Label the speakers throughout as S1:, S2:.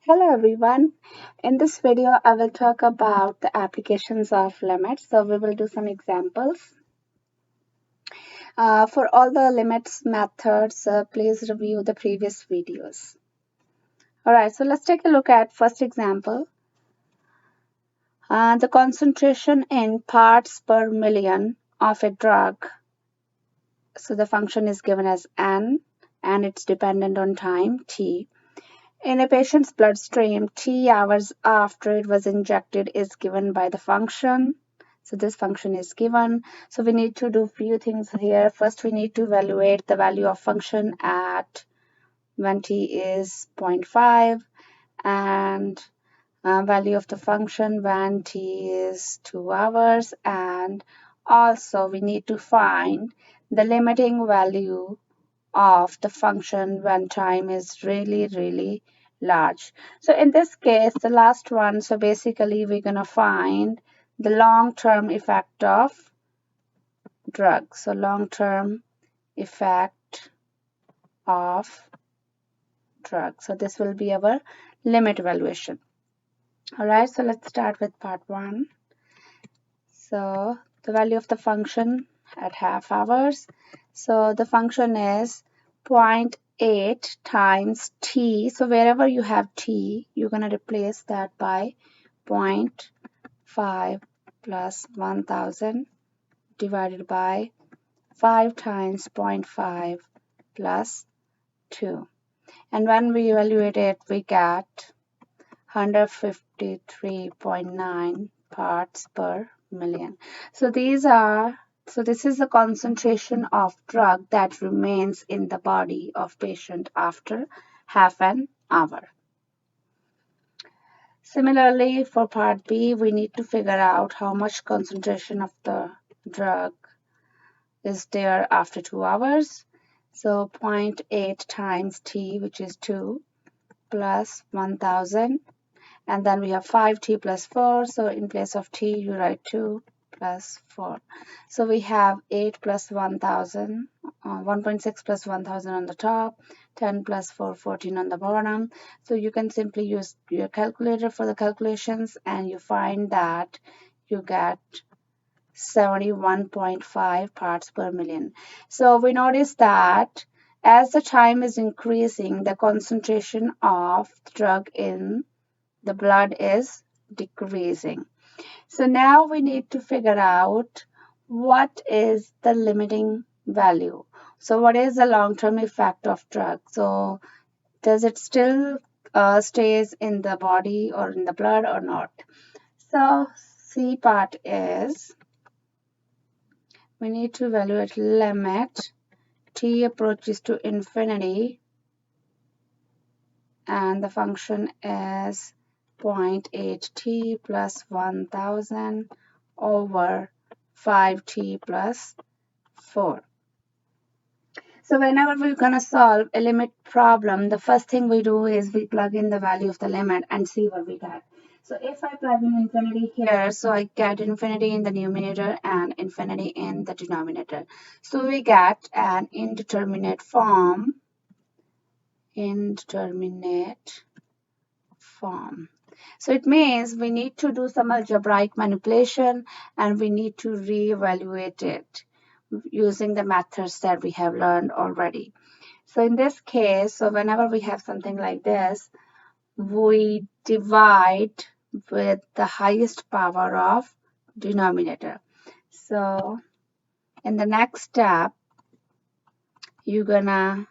S1: Hello everyone. In this video, I will talk about the applications of limits. So we will do some examples. For all the limits methods, please review the previous videos. Alright, so let's take a look at first example. The concentration in parts per million of a drug. So the function is given as n and it's dependent on time t. In a patient's bloodstream, T hours after it was injected is given by the function. So this function is given. So we need to do a few things here. First, we need to evaluate the value of function at when T is 0.5 and value of the function when T is 2 hours. And also we need to find the limiting value of the function when time is really large. So in this case, the last one, so basically we're going to find the long-term effect of drug. So long-term effect of drug. So this will be our limit evaluation. All right, so let's start with part one. So the value of the function at half hours. So the function is 0.8 times t. So wherever you have t, you're going to replace that by 0.5 plus 1000 divided by 5 times 0.5 plus 2. And when we evaluate it, we get 153.9 parts per million. So this is the concentration of drug that remains in the body of patient after half an hour. Similarly, for part B, we need to figure out how much concentration of the drug is there after 2 hours. So 0.8 times T, which is 2, plus 1000. And then we have 5t plus 4. So in place of t, you write 2 plus 4. So we have 8 plus 1000, 1.6 plus 1000 on the top, 10 plus 4, 14 on the bottom. So you can simply use your calculator for the calculations and you find that you get 71.5 parts per million. So we notice that as the time is increasing, the concentration of the drug in the blood is decreasing. So now we need to figure out what is the limiting value. So what is the long-term effect of drug? So does it still stays in the body or in the blood or not? So C part is we need to evaluate limit t approaches to infinity and the function is 0.8t plus 1000 over 5t plus 4. So whenever we're going to solve a limit problem, the first thing we do is we plug in the value of the limit and see what we get. So if I plug in infinity here, so I get infinity in the numerator and infinity in the denominator. So we get an indeterminate form. So it means we need to do some algebraic manipulation and we need to reevaluate it using the methods that we have learned already. So in this case, so whenever we have something like this, we divide with the highest power of denominator. So in the next step, you're gonna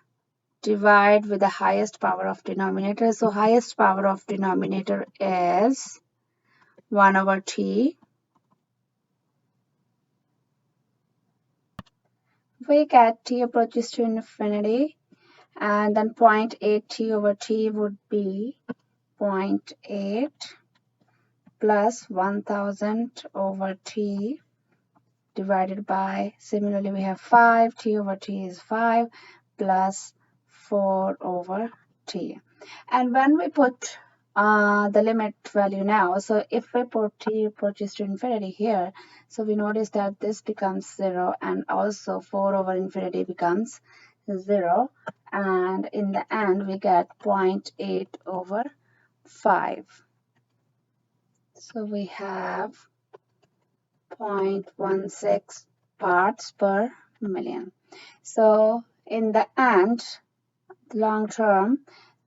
S1: divide with the highest power of denominator. So highest power of denominator is 1 over t. We get t approaches to infinity and then 0.8 t over t would be 0.8 plus 1000 over t divided by, similarly we have 5, t over t is 5 plus 4 over t. And when we put the limit value now, so if we put t approaches to infinity here, so we notice that this becomes 0 and also 4 over infinity becomes 0 and in the end we get 0.8 over 5. So we have 0.16 parts per million. So in the end, long term,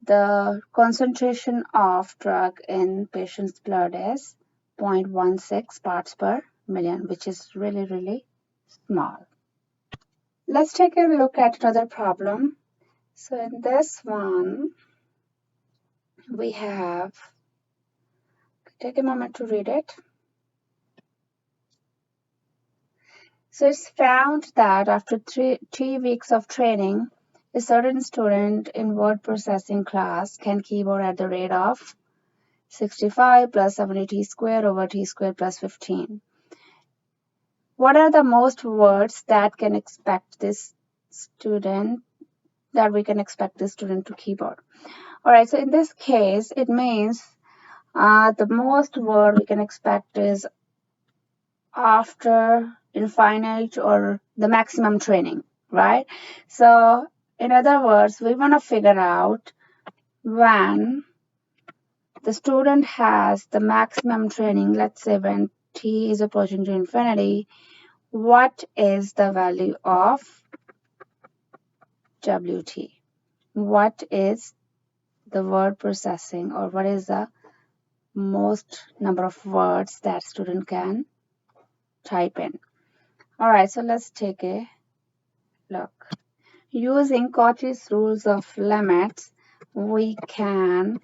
S1: the concentration of drug in patient's blood is 0.16 parts per million, which is really, really small. Let's take a look at another problem. So in this one, we have, take a moment to read it. So it's found that after three weeks of training, a certain student in word processing class can keyboard at the rate of 65 plus 70 t square over t square plus 15. What are the most words that we can expect this student to keyboard? All right, so in this case, it means the most word we can expect is after infinite or the maximum training, right? So in other words, we want to figure out when the student has the maximum training, let's say when t is approaching to infinity, what is the value of WT? What is the word processing, or what is the most number of words that student can type in? All right, so let's take a look. Using Cauchy's rules of limits, we can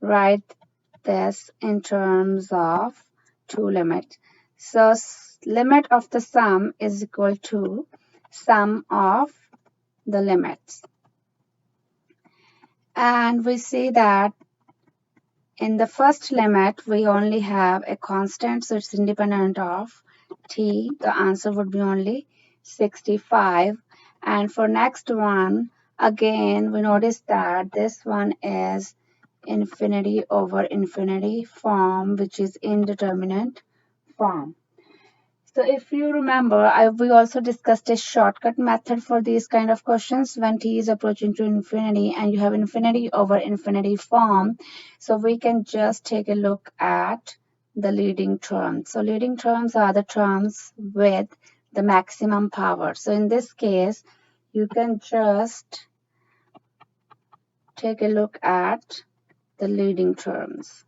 S1: write this in terms of two limits. So limit of the sum is equal to sum of the limits. And we see that in the first limit, we only have a constant, so it's independent of t. The answer would be only 65. And for next one, again, we notice that this one is infinity over infinity form, which is indeterminate form. So if you remember, we also discussed a shortcut method for these kind of questions when t is approaching to infinity and you have infinity over infinity form. So we can just take a look at the leading terms. So leading terms are the terms with the maximum power. So in this case, you can just take a look at the leading terms.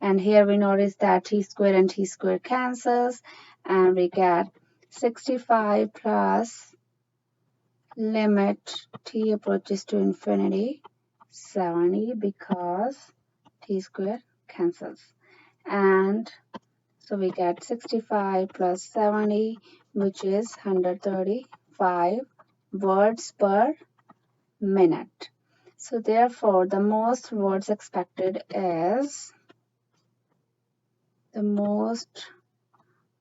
S1: And here we notice that t squared and t squared cancels, and we get 65 plus limit t approaches to infinity 70 because t squared cancels. And so we get 65 plus 70, which is 135 words per minute. So therefore, the most words expected is the most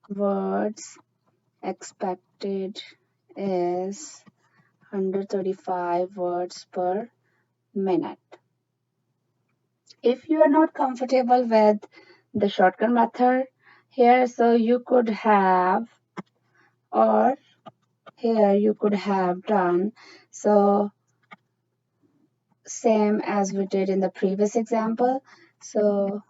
S1: words expected is 135 words per minute. If you are not comfortable with the shortcut method here, so you could have, or here you could have done, so same as we did in the previous example. So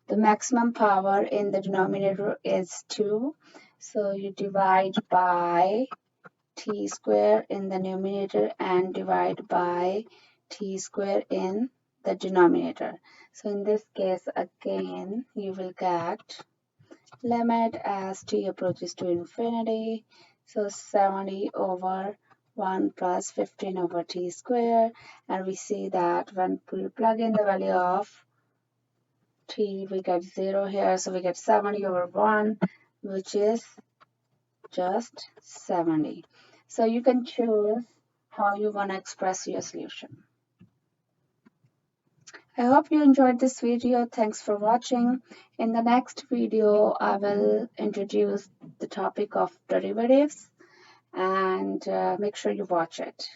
S1: the maximum power in the denominator is 2. So you divide by t square in the numerator and divide by t square in the denominator. So in this case, again, you will get limit as t approaches to infinity. So 70 over 1 plus 15 over t square. And we see that when we plug in the value of t, we get 0 here. So we get 70 over 1, which is just 70. So you can choose how you want to express your solution. I hope you enjoyed this video. Thanks for watching. In the next video, I will introduce the topic of derivatives, and make sure you watch it.